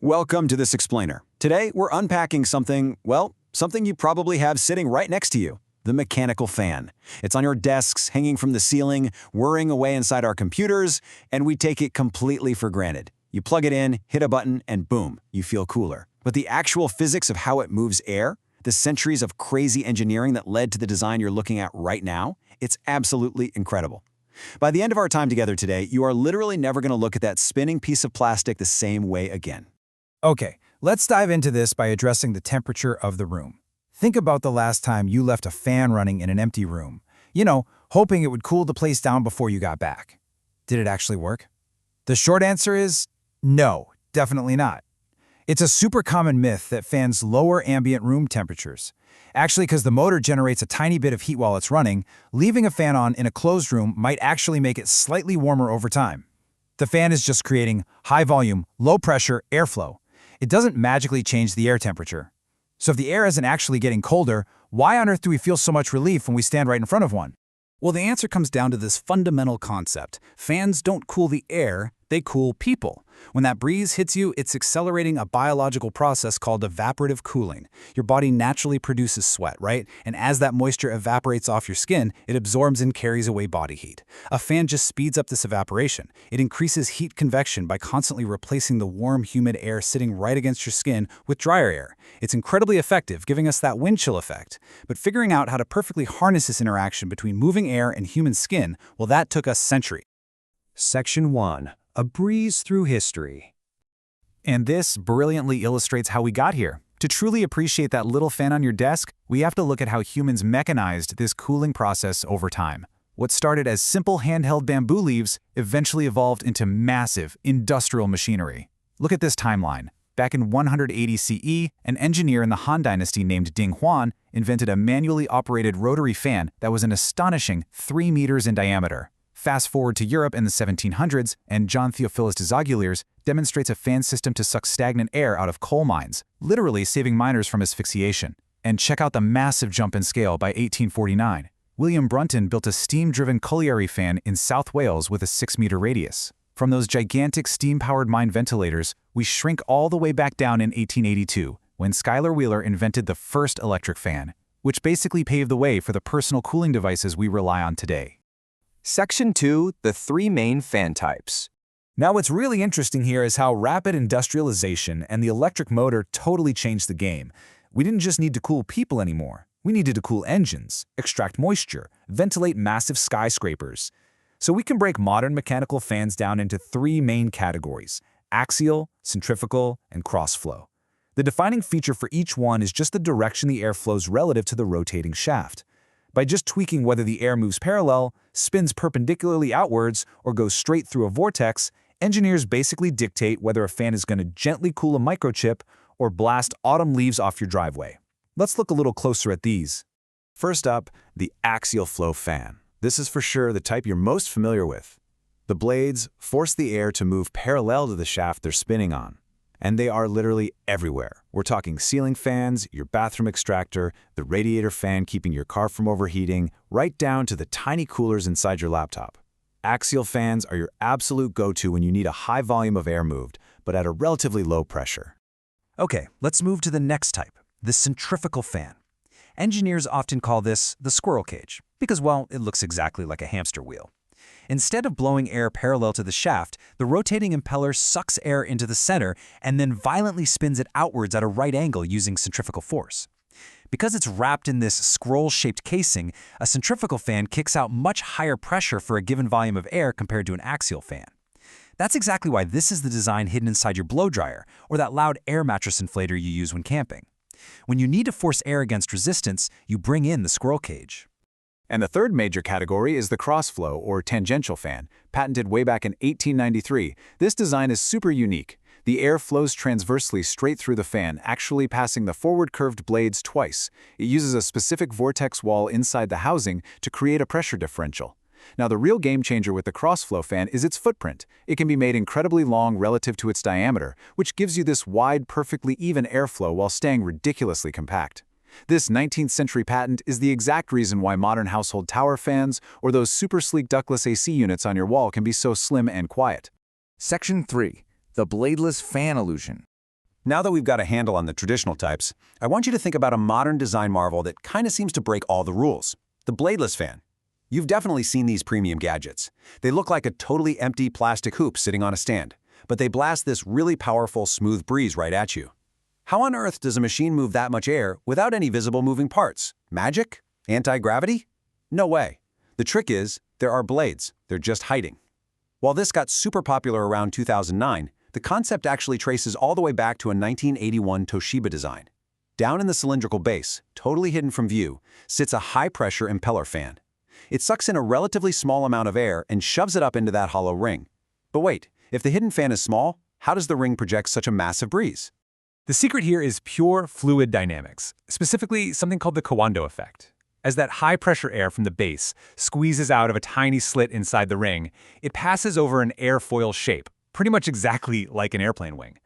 Welcome to This Explainer. Today, we're unpacking something, well, something you probably have sitting right next to you, the mechanical fan. It's on your desks, hanging from the ceiling, whirring away inside our computers, and we take it completely for granted. You plug it in, hit a button, and boom, you feel cooler. But the actual physics of how it moves air, the centuries of crazy engineering that led to the design you're looking at right now, it's absolutely incredible. By the end of our time together today, you are literally never going to look at that spinning piece of plastic the same way again. Okay, let's dive into this by addressing the temperature of the room. Think about the last time you left a fan running in an empty room. Hoping it would cool the place down before you got back. Did it actually work? The short answer is no, definitely not. It's a super common myth that fans lower ambient room temperatures. Actually, because the motor generates a tiny bit of heat while it's running, leaving a fan on in a closed room might actually make it slightly warmer over time. The fan is just creating high volume, low pressure airflow. It doesn't magically change the air temperature. So if the air isn't actually getting colder, why on earth do we feel so much relief when we stand right in front of one? Well, the answer comes down to this fundamental concept. Fans don't cool the air, they cool people. When that breeze hits you, it's accelerating a biological process called evaporative cooling. Your body naturally produces sweat, right? And as that moisture evaporates off your skin, it absorbs and carries away body heat. A fan just speeds up this evaporation. It increases heat convection by constantly replacing the warm, humid air sitting right against your skin with drier air. It's incredibly effective, giving us that wind chill effect. But figuring out how to perfectly harness this interaction between moving air and human skin, well, that took us centuries. Section 1. A breeze through history. And this brilliantly illustrates how we got here. To truly appreciate that little fan on your desk, we have to look at how humans mechanized this cooling process over time. What started as simple handheld bamboo leaves eventually evolved into massive industrial machinery. Look at this timeline. Back in 180 CE, an engineer in the Han Dynasty named Ding Huan invented a manually operated rotary fan that was an astonishing 3 meters in diameter. Fast forward to Europe in the 1700s, and John Theophilus de Zogulier's demonstrates a fan system to suck stagnant air out of coal mines, literally saving miners from asphyxiation. And check out the massive jump in scale by 1849. William Brunton built a steam-driven colliery fan in South Wales with a 6-meter radius. From those gigantic steam-powered mine ventilators, we shrink all the way back down in 1882, when Schuyler Wheeler invented the first electric fan, which basically paved the way for the personal cooling devices we rely on today. Section 2. The 3 main fan types. Now what's really interesting here is how rapid industrialization and the electric motor totally changed the game. We didn't just need to cool people anymore. We needed to cool engines, extract moisture, ventilate massive skyscrapers. So we can break modern mechanical fans down into 3 main categories: axial, centrifugal, and cross-flow. The defining feature for each one is just the direction the air flows relative to the rotating shaft. By just tweaking whether the air moves parallel, spins perpendicularly outwards, or goes straight through a vortex, engineers basically dictate whether a fan is going to gently cool a microchip or blast autumn leaves off your driveway. Let's look a little closer at these. First up, the axial flow fan. This is for sure the type you're most familiar with. The blades force the air to move parallel to the shaft they're spinning on. And they are literally everywhere. We're talking ceiling fans, your bathroom extractor, the radiator fan keeping your car from overheating, right down to the tiny coolers inside your laptop. Axial fans are your absolute go-to when you need a high volume of air moved, but at a relatively low pressure. Okay, let's move to the next type, the centrifugal fan. Engineers often call this the squirrel cage, because, well, it looks exactly like a hamster wheel. Instead of blowing air parallel to the shaft, the rotating impeller sucks air into the center and then violently spins it outwards at a right angle using centrifugal force. Because it's wrapped in this scroll-shaped casing, a centrifugal fan kicks out much higher pressure for a given volume of air compared to an axial fan. That's exactly why this is the design hidden inside your blow dryer or that loud air mattress inflator you use when camping. When you need to force air against resistance, you bring in the squirrel cage. And the third major category is the cross-flow or tangential fan, patented way back in 1893. This design is super unique. The air flows transversely straight through the fan, actually passing the forward curved blades twice. It uses a specific vortex wall inside the housing to create a pressure differential. Now, the real game changer with the cross-flow fan is its footprint. It can be made incredibly long relative to its diameter, which gives you this wide, perfectly even airflow while staying ridiculously compact. This 19th century patent is the exact reason why modern household tower fans or those super sleek ductless AC units on your wall can be so slim and quiet. Section 3. The bladeless fan illusion. Now that we've got a handle on the traditional types, I want you to think about a modern design marvel that kind of seems to break all the rules. The bladeless fan. You've definitely seen these premium gadgets. They look like a totally empty plastic hoop sitting on a stand, but they blast this really powerful, smooth breeze right at you. How on earth does a machine move that much air without any visible moving parts? Magic? Anti-gravity? No way. The trick is, there are blades. They're just hiding. While this got super popular around 2009, the concept actually traces all the way back to a 1981 Toshiba design. Down in the cylindrical base, totally hidden from view, sits a high-pressure impeller fan. It sucks in a relatively small amount of air and shoves it up into that hollow ring. But wait, if the hidden fan is small, how does the ring project such a massive breeze? The secret here is pure fluid dynamics, specifically something called the Kawando effect. As that high-pressure air from the base squeezes out of a tiny slit inside the ring, it passes over an airfoil shape, pretty much exactly like an airplane wing.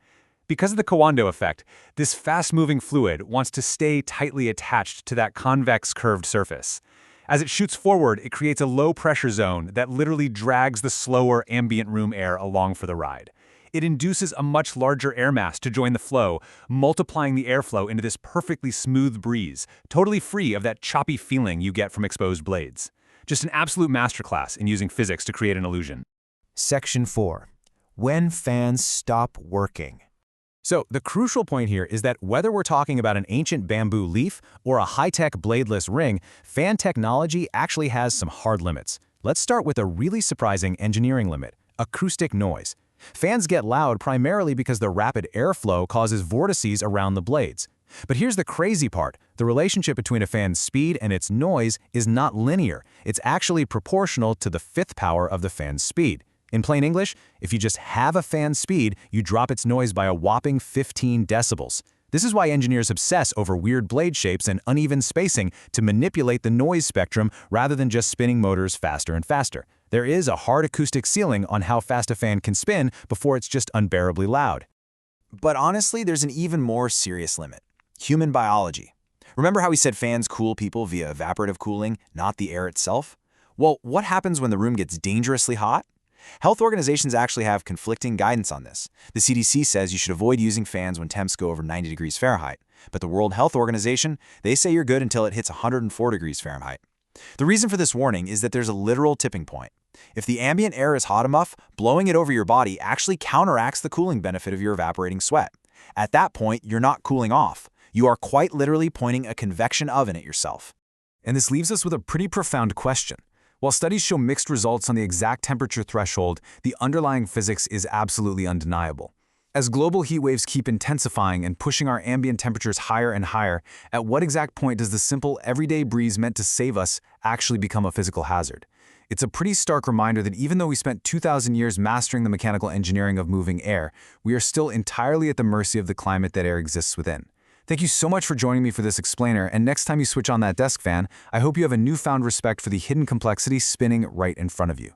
Because of the Kawando effect, this fast-moving fluid wants to stay tightly attached to that convex curved surface. As it shoots forward, it creates a low-pressure zone that literally drags the slower ambient room air along for the ride. It induces a much larger air mass to join the flow, multiplying the airflow into this perfectly smooth breeze, totally free of that choppy feeling you get from exposed blades. Just an absolute masterclass in using physics to create an illusion. Section 4. When fans stop working. So, the crucial point here is that whether we're talking about an ancient bamboo leaf or a high-tech bladeless ring, fan technology actually has some hard limits. Let's start with a really surprising engineering limit: acoustic noise. Fans get loud primarily because the rapid airflow causes vortices around the blades. But here's the crazy part. The relationship between a fan's speed and its noise is not linear. It's actually proportional to the fifth power of the fan's speed. In plain English, if you just have a fan's speed, you drop its noise by a whopping 15 decibels. This is why engineers obsess over weird blade shapes and uneven spacing to manipulate the noise spectrum rather than just spinning motors faster and faster. There is a hard acoustic ceiling on how fast a fan can spin before it's just unbearably loud. But honestly, there's an even more serious limit: human biology. Remember how we said fans cool people via evaporative cooling, not the air itself? Well, what happens when the room gets dangerously hot? Health organizations actually have conflicting guidance on this. The CDC says you should avoid using fans when temps go over 90 degrees Fahrenheit. But the World Health Organization, they say you're good until it hits 104 degrees Fahrenheit. The reason for this warning is that there's a literal tipping point. If the ambient air is hot enough, blowing it over your body actually counteracts the cooling benefit of your evaporating sweat. At that point, you're not cooling off. You are quite literally pointing a convection oven at yourself. And this leaves us with a pretty profound question. While studies show mixed results on the exact temperature threshold, the underlying physics is absolutely undeniable. As global heat waves keep intensifying and pushing our ambient temperatures higher and higher, at what exact point does the simple, everyday breeze meant to save us actually become a physical hazard? It's a pretty stark reminder that even though we spent 2,000 years mastering the mechanical engineering of moving air, we are still entirely at the mercy of the climate that air exists within. Thank you so much for joining me for this explainer, and next time you switch on that desk fan, I hope you have a newfound respect for the hidden complexity spinning right in front of you.